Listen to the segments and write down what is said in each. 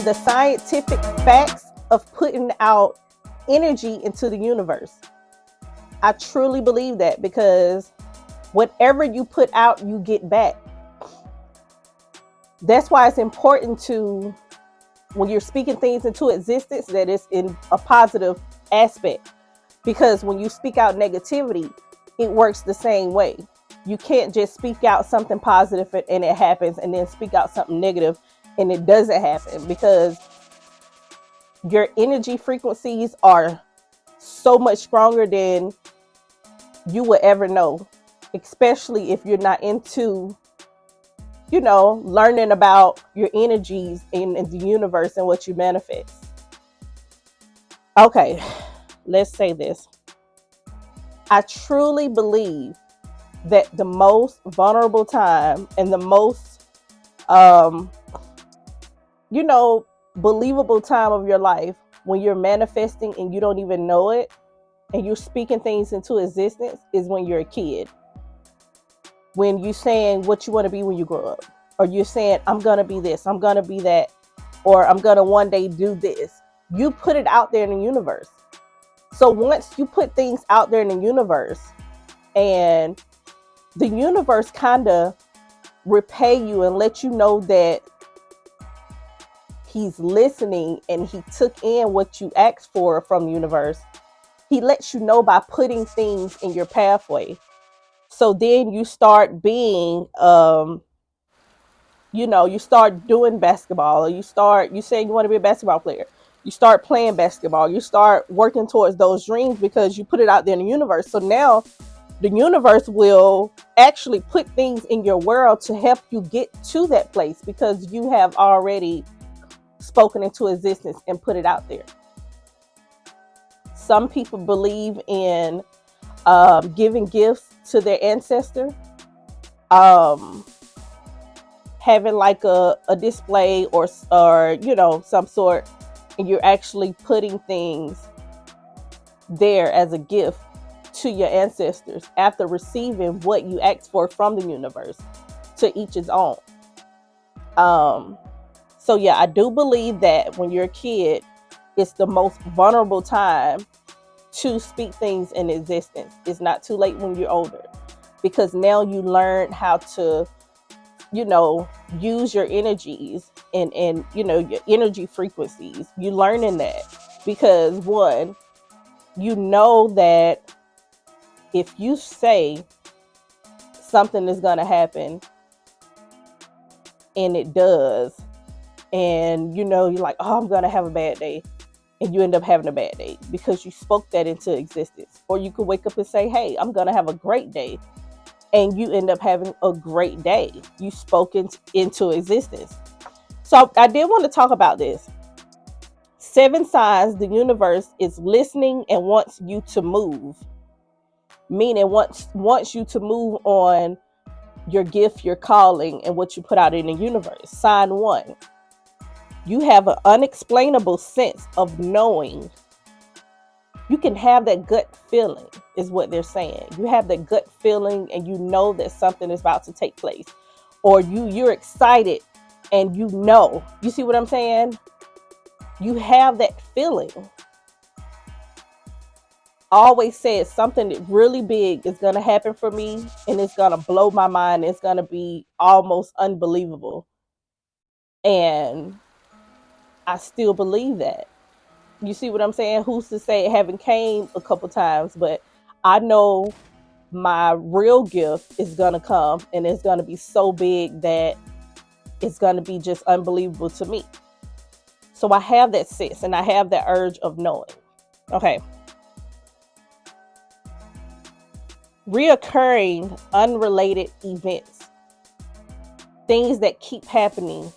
the scientific facts of putting out energy into the universe. I truly believe that, because whatever you put out, you get back. That's why it's important to, when you're speaking things into existence, that it's in a positive aspect. Because when you speak out negativity, it works the same way. You can't just speak out something positive and it happens, and then speak out something negative and it doesn't happen, because your energy frequencies are so much stronger than you would ever know, especially if you're not into, learning about your energies in the universe and what you manifest. Okay, let's say this. I truly believe that the most vulnerable time and the most, believable time of your life, when you're manifesting and you don't even know it, and you're speaking things into existence, is when you're a kid. When you're saying what you want to be when you grow up, or you're saying, I'm going to be this, I'm going to be that, or I'm going to one day do this. You put it out there in the universe. So once you put things out there in the universe, and the universe kind of repay you and let you know that he's listening and he took in what you asked for from the universe, he lets you know by putting things in your pathway. So then you start being, you start doing basketball, or you say you want to be a basketball player. You start playing basketball. You start working towards those dreams because you put it out there in the universe. So now the universe will actually put things in your world to help you get to that place, because you have already spoken into existence and put it out there. Some people believe in giving gifts to their ancestor, having like a display or some sort, and you're actually putting things there as a gift to your ancestors after receiving what you asked for from the universe. To each his own. So yeah, I do believe that when you're a kid, it's the most vulnerable time to speak things in existence. It's not too late when you're older, because now you learn how to, use your energies and your energy frequencies. You learning that because, one, you know that if you say something is going to happen, and it does, and you're like, oh, I'm going to have a bad day, and you end up having a bad day because you spoke that into existence. Or you could wake up and say, hey, I'm going to have a great day, and you end up having a great day. You spoke into existence. So I did want to talk about this. 7 signs the universe is listening and wants you to move. Meaning wants you to move on your gift, your calling, and what you put out in the universe. Sign 1. You have an unexplainable sense of knowing. You can have that gut feeling, is what they're saying. You have that gut feeling, and you know that something is about to take place. Or you're excited, and you see what I'm saying? You have that feeling. I always said something that really big is going to happen for me, and it's going to blow my mind. It's going to be almost unbelievable. And I still believe that. You see what I'm saying? Who's to say it haven't came a couple times, but I know my real gift is going to come, and it's going to be so big that it's going to be just unbelievable to me. So I have that sense, and I have that urge of knowing. Okay. Reoccurring unrelated events. Things that keep happening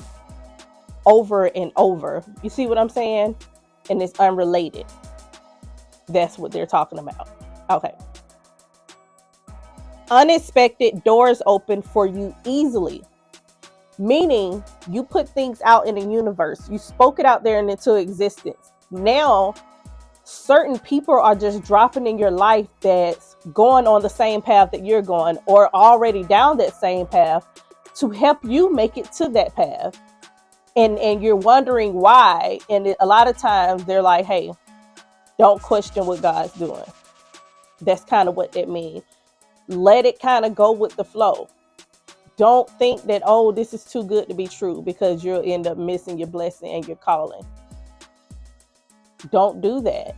over and over. You see what I'm saying? And it's unrelated. That's what they're talking about. Okay. Unexpected doors open for you easily. Meaning you put things out in the universe. You spoke it out there and into existence. Now, certain people are just dropping in your life that's going on the same path that you're going, or already down that same path, to help you make it to that path. And you're wondering why. And a lot of times they're like, hey, don't question what God's doing. That's kind of what that means. Let it kind of go with the flow. Don't think that, oh, this is too good to be true, because you'll end up missing your blessing and your calling. Don't do that.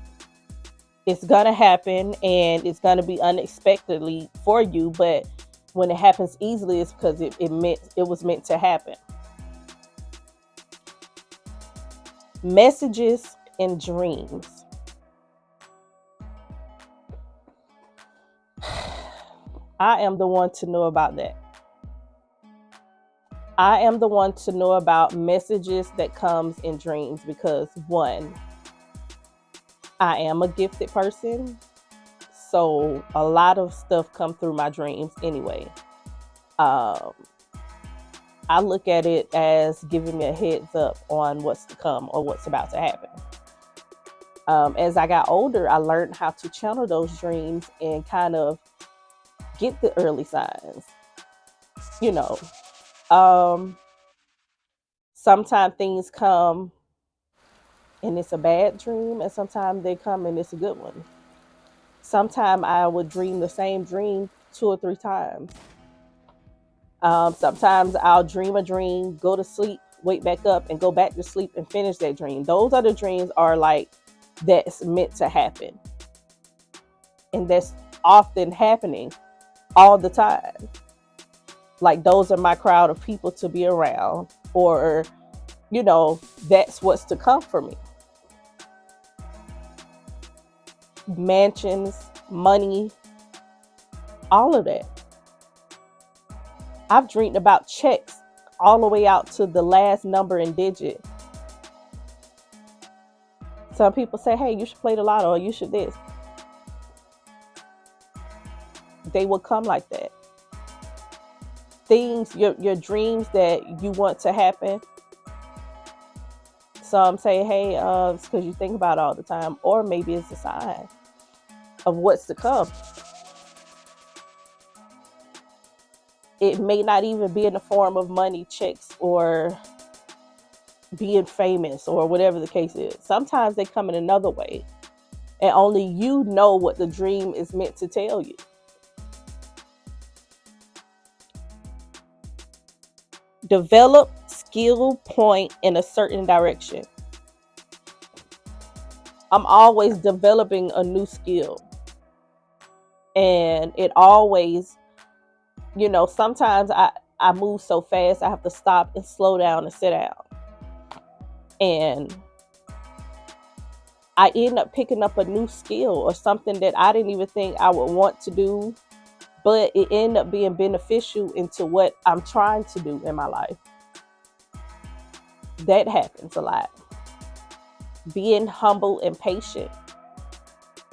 It's gonna happen, and it's gonna be unexpectedly for you, but when it happens easily, it's because it was meant to happen. Messages and dreams. I am the one to know about that. I am the one to know about messages that comes in dreams, because one, I am a gifted person. So a lot of stuff come through my dreams anyway. Um, I look at it as giving me a heads up on what's to come or what's about to happen. As I got older, I learned how to channel those dreams and kind of get the early signs. You know, sometimes things come and it's a bad dream, and sometimes they come and it's a good one. Sometimes I would dream the same dream 2 or 3 times. Sometimes I'll dream a dream, go to sleep, wake back up, and go back to sleep and finish that dream. Those other dreams are like, that's meant to happen. And that's often happening all the time. Like, those are my crowd of people to be around, or, that's what's to come for me. Mansions, money, all of that. I've dreamed about checks all the way out to the last number and digit. Some people say, hey, you should play the lotto, or you should this. They will come like that. Things, your dreams that you want to happen. Some say, hey, it's because you think about it all the time. Or maybe it's a sign of what's to come. It may not even be in the form of money, checks, or being famous, or whatever the case is. Sometimes they come in another way, and only you know what the dream is meant to tell you. Develop skill point in a certain direction. I'm always developing a new skill, and it always, sometimes I move so fast I have to stop and slow down and sit down. And I end up picking up a new skill or something that I didn't even think I would want to do, but it ended up being beneficial into what I'm trying to do in my life. That happens a lot. Being humble and patient.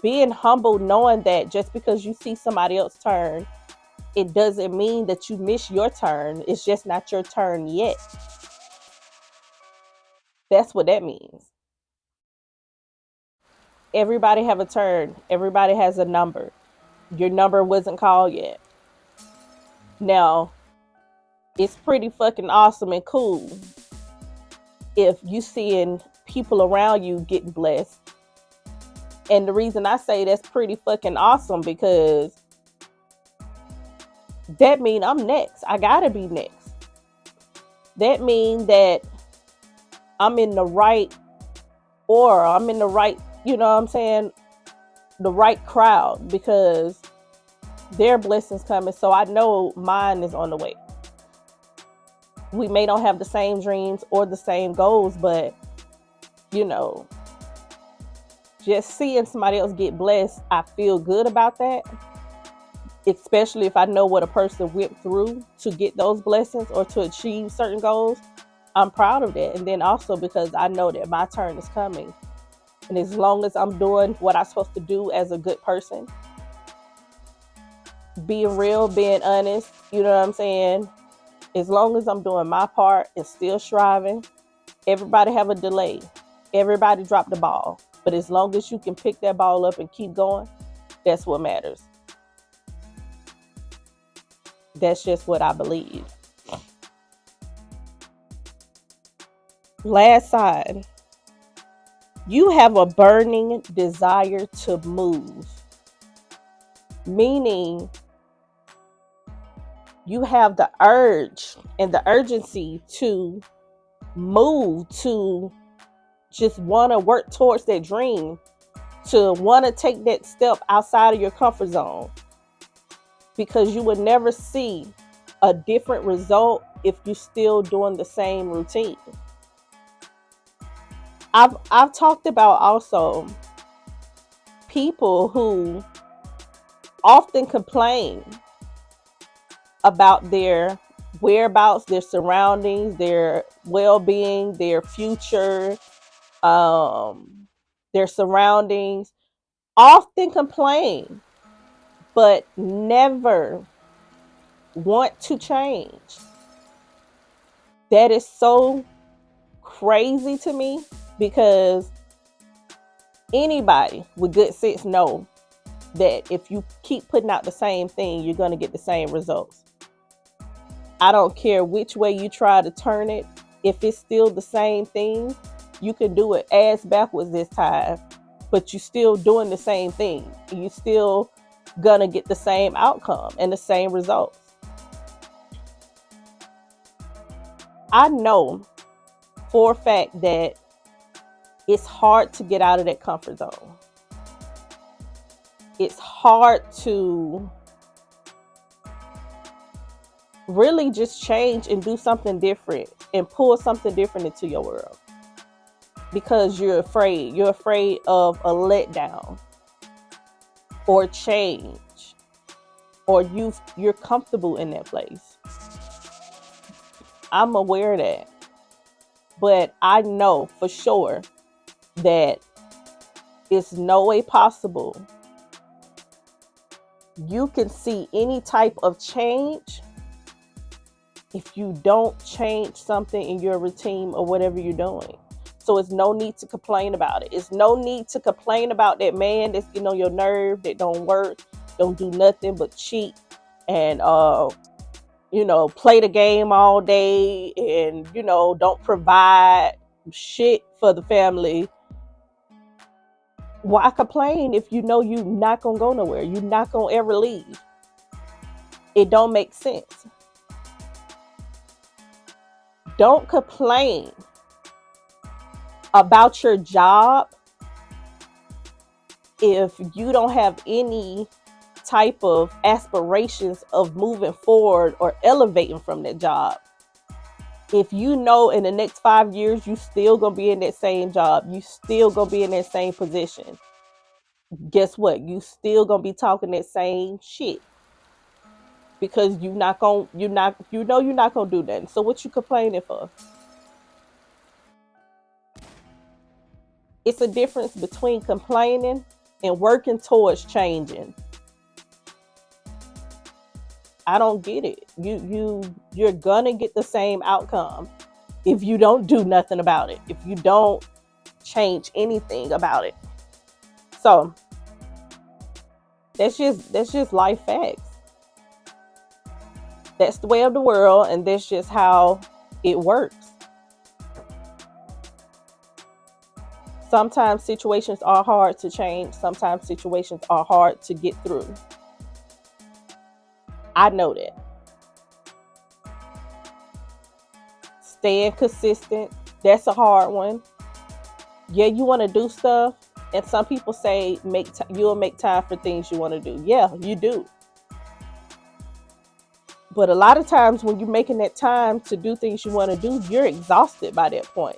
Being humble, knowing that just because you see somebody else turn, it doesn't mean that you miss your turn. It's just not your turn yet. That's what that means. Everybody have a turn. Everybody has a number. Your number wasn't called yet. Now, it's pretty fucking awesome and cool if you seeing people around you getting blessed. And the reason I say that's pretty fucking awesome, because that means I'm next. I gotta be next. That means that I'm in the right aura. I'm in the right, the right crowd, because their blessings coming. So I know mine is on the way. We may not have the same dreams or the same goals, but just seeing somebody else get blessed, I feel good about that. Especially if I know what a person went through to get those blessings or to achieve certain goals. I'm proud of that. And then also because I know that my turn is coming. And as long as I'm doing what I'm supposed to do as a good person, being real, being honest, you know what I'm saying? As long as I'm doing my part and still striving, everybody have a delay. Everybody drop the ball. But as long as you can pick that ball up and keep going, that's what matters. That's just what I believe. Last sign, you have a burning desire to move, meaning you have the urge and the urgency to move, to just want to work towards that dream, to want to take that step outside of your comfort zone, because you would never see a different result if you're still doing the same routine. I've talked about also people who often complain about their whereabouts, their surroundings, their well-being, their future, um, their surroundings. Often complain, but never want to change. That is so crazy to me, because anybody with good sense know that if you keep putting out the same thing, you're going to get the same results. I don't care which way you try to turn it. If it's still the same thing, you can do it ass backwards this time, but you're still doing the same thing. You still gonna get the same outcome and the same results. I know for a fact that it's hard to get out of that comfort zone. It's hard to really just change and do something different and pull something different into your world, because you're afraid. You're afraid of a letdown or change, or you're comfortable in that place. I'm aware of that, but I know for sure that it's no way possible you can see any type of change if you don't change something in your routine or whatever you're doing. So it's no need to complain about it. It's no need to complain about that man that's getting on your nerve, that don't work, don't do nothing but cheat and play the game all day, and don't provide shit for the family. Why complain if you know you're not gonna go nowhere? You're not gonna ever leave. It don't make sense. Don't complain about your job if you don't have any type of aspirations of moving forward or elevating from that job. If you know in the next 5 years you still gonna be in that same job, you still gonna be in that same position, guess what? You still gonna be talking that same shit, because you're not gonna do nothing. So what you complaining for? It's a difference between complaining and working towards changing. I don't get it. You're gonna get the same outcome if you don't do nothing about it, if you don't change anything about it. So that's just life facts. That's the way of the world, and that's just how it works. Sometimes situations are hard to change. Sometimes situations are hard to get through. I know that. Staying consistent, that's a hard one. Yeah, you want to do stuff, and some people say you'll make time for things you want to do. Yeah, you do. But a lot of times when you're making that time to do things you want to do, you're exhausted by that point,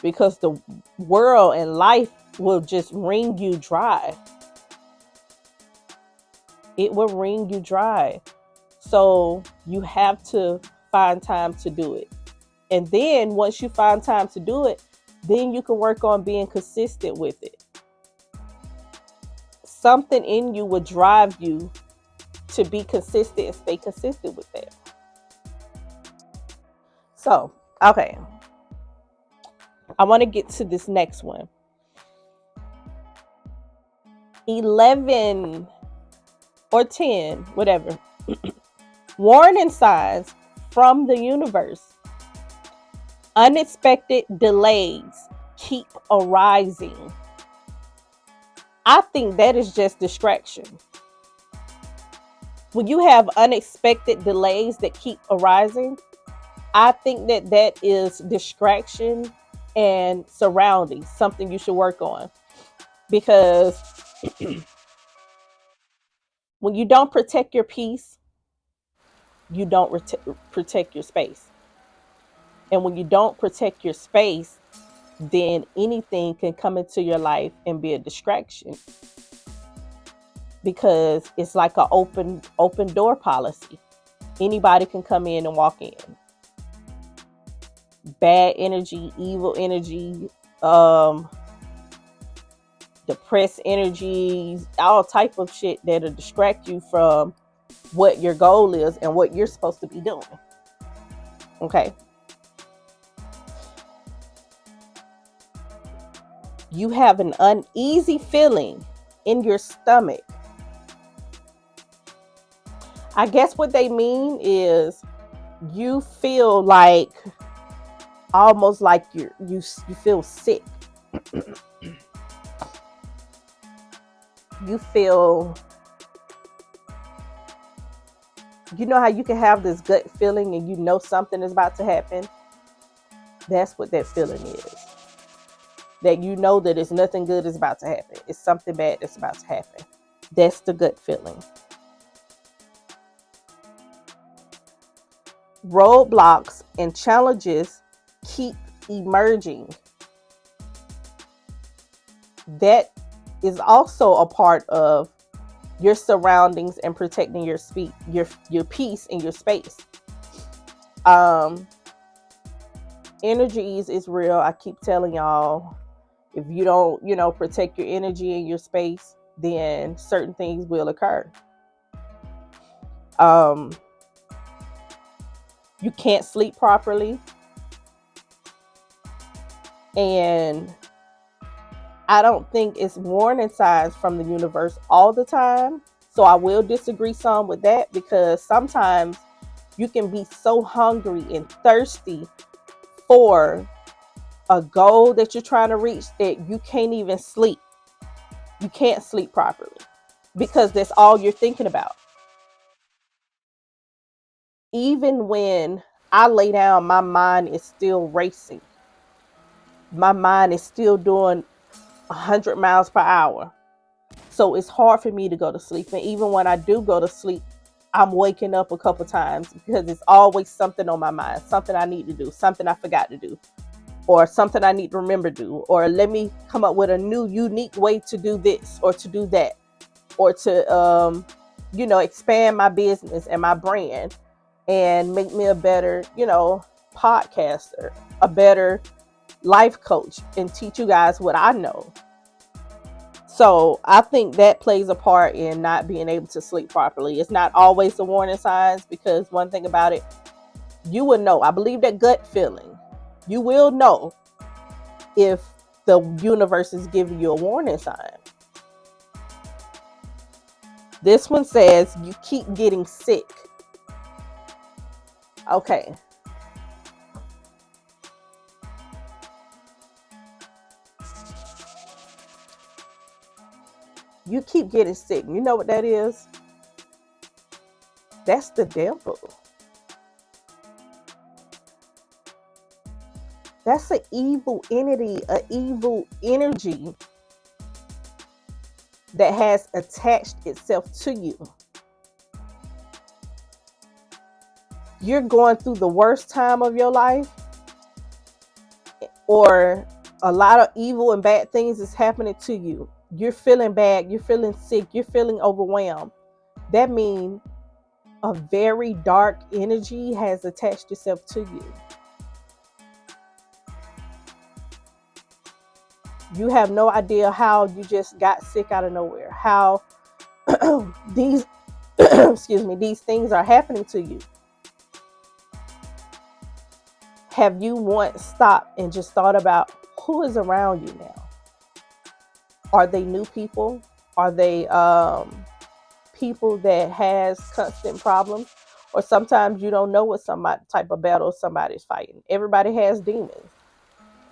because the world and life will just wring you dry. It will wring you dry. So you have to find time to do it. And then once you find time to do it, then you can work on being consistent with it. Something in you will drive you to be consistent and stay consistent with that. So, okay. I want to get to this next one. 11 or 10, whatever. Warning signs from the universe Unexpected delays keep arising. I think that is just distraction. When you have unexpected delays that keep arising, I think that that is distraction and surroundings, something you should work on. Because when you don't protect your peace, you don't protect your space. And when you don't protect your space, then anything can come into your life and be a distraction, because it's like an open door policy. Anybody can come in and walk in. Bad energy, evil energy, um, depressed energies, all type of shit that'll distract you from what your goal is and what you're supposed to be doing. Okay. You have an uneasy feeling in your stomach. I guess what they mean is you feel like almost like you feel sick. You feel, you know how you can have this gut feeling and you know something is about to happen? That's what that feeling is. That you know that it's nothing good is about to happen. It's something bad that's about to happen. That's the gut feeling. Roadblocks and challenges keep emerging. That is also a part of your surroundings and protecting your your peace and your space. Energies is real. I keep telling y'all, if you don't, protect your energy and your space, then certain things will occur. You can't sleep properly. And I don't think it's warning signs from the universe all the time. So I will disagree some with that, because sometimes you can be so hungry and thirsty for a goal that you're trying to reach that you can't even sleep. You can't sleep properly because that's all you're thinking about. Even when I lay down, my mind is still racing. My mind is still doing 100 miles per hour. So it's hard for me to go to sleep. And even when I do go to sleep, I'm waking up a couple times because it's always something on my mind, something I need to do, something I forgot to do, or something I need to remember to do, or let me come up with a new unique way to do this or to do that, or to, expand my business and my brand and make me a better, podcaster, a better life coach, and teach you guys what I know. So I think that plays a part in not being able to sleep properly. It's not always the warning signs, because one thing about it, you will know. I believe that gut feeling. You will know if the universe is giving you a warning sign. This one says you keep getting sick. Okay. You keep getting sick. You know what that is? That's the devil. That's an evil entity, an evil energy that has attached itself to you. You're going through the worst time of your life, or a lot of evil and bad things is happening to you. You're feeling bad, you're feeling sick, you're feeling overwhelmed. That means a very dark energy has attached itself to you. You have no idea how you just got sick out of nowhere, how these these things are happening to you. Have you once stopped and just thought about who is around you now? Are they new people? Are they people that has constant problems? Or sometimes you don't know what somebody type of battle somebody's fighting. Everybody has demons.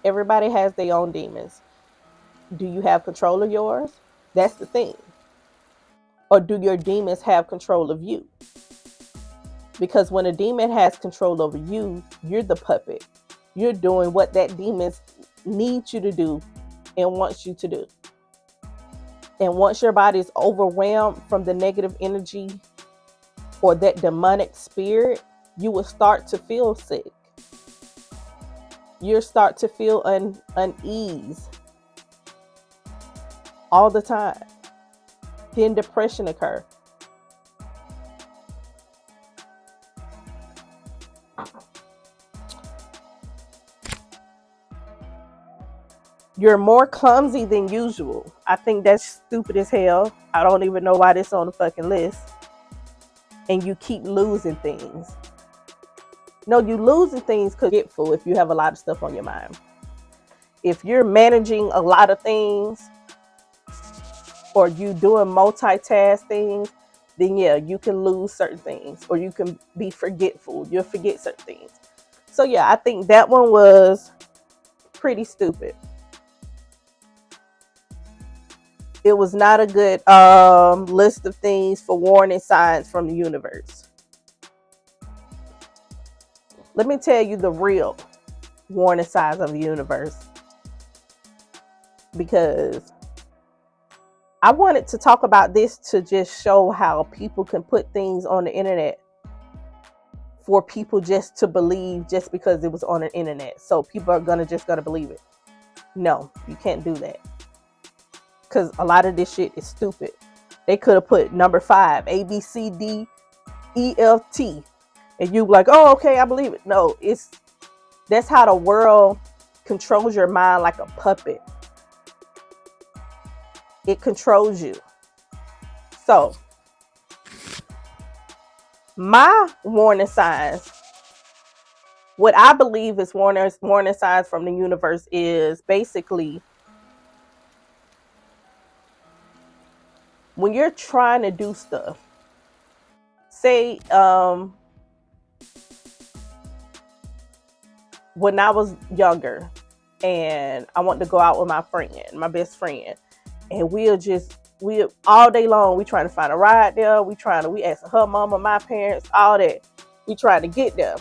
Everybody has their own demons. Do you have control of yours? That's the thing. Or do your demons have control of you? Because when a demon has control over you, you're the puppet. You're doing what that demon needs you to do and wants you to do. And once your body is overwhelmed from the negative energy or that demonic spirit, you will start to feel sick. You'll start to feel unease all the time. Then depression occur. You're more clumsy than usual. I think that's stupid as hell. I don't even know why this on the fucking list. And you keep losing things. No, you losing things because you're forgetful if you have a lot of stuff on your mind. If you're managing a lot of things or you doing multitask things, then yeah, you can lose certain things or you can be forgetful. You'll forget certain things. So yeah, I think that one was pretty stupid. It was not a good list of things for warning signs from the universe. Let me tell you the real warning signs of the universe, because I wanted to talk about this to just show how people can put things on the internet for people just to believe just because it was on the internet. So people are gonna believe it. No, you can't do that. Because a lot of this shit is stupid. They could have put number 5, A, B, C, D, E, F, T. And you like, oh, okay, I believe it. No, that's how the world controls your mind like a puppet. It controls you. So, my warning signs, what I believe is warning signs from the universe is basically when you're trying to do stuff. Say, when I was younger and I wanted to go out with my best friend, and we all day long, we trying to find a ride there. We asking her mama, my parents, all that. We trying to get there.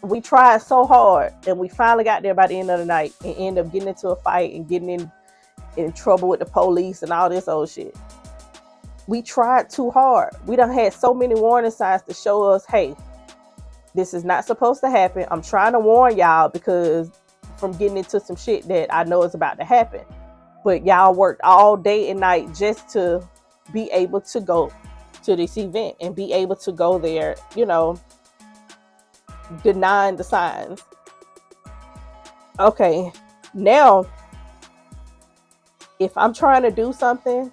We tried so hard, and we finally got there by the end of the night and end up getting into a fight and getting in trouble with the police and all this old shit. We tried too hard. We done had so many warning signs to show us, hey, this is not supposed to happen. I'm trying to warn y'all because from getting into some shit that I know is about to happen. But y'all worked all day and night just to be able to go to this event and be able to go there, denying the signs. Okay, now, if I'm trying to do something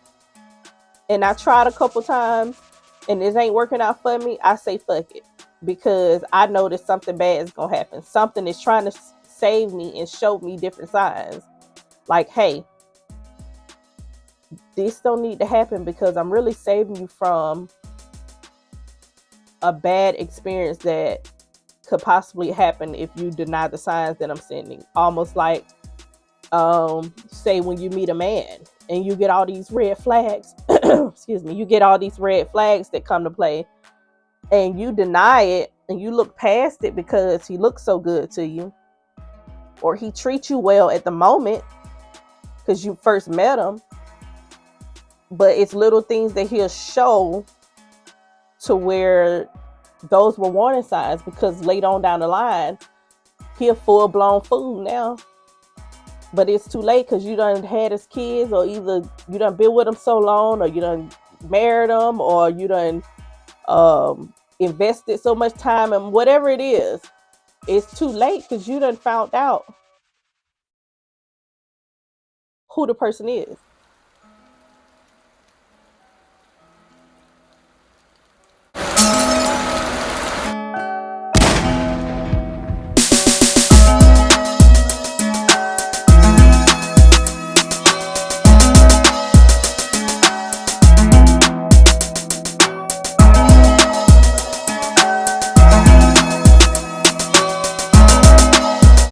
and I tried a couple times and it ain't working out for me, I say fuck it. Because I know that something bad is going to happen. Something is trying to save me and show me different signs. Like, hey, this don't need to happen because I'm really saving you from a bad experience that could possibly happen if you deny the signs that I'm sending. Almost like, say when you meet a man and you get all these red flags, excuse me, you get all these red flags that come to play and you deny it and you look past it because he looks so good to you or he treats you well at the moment because you first met him. But it's little things that he'll show to where those were warning signs, because later on down the line, he a full-blown fool now. But it's too late because you done had his kids, or either you done been with him so long, or you done married him, or you done invested so much time, and whatever it is, it's too late because you done found out who the person is.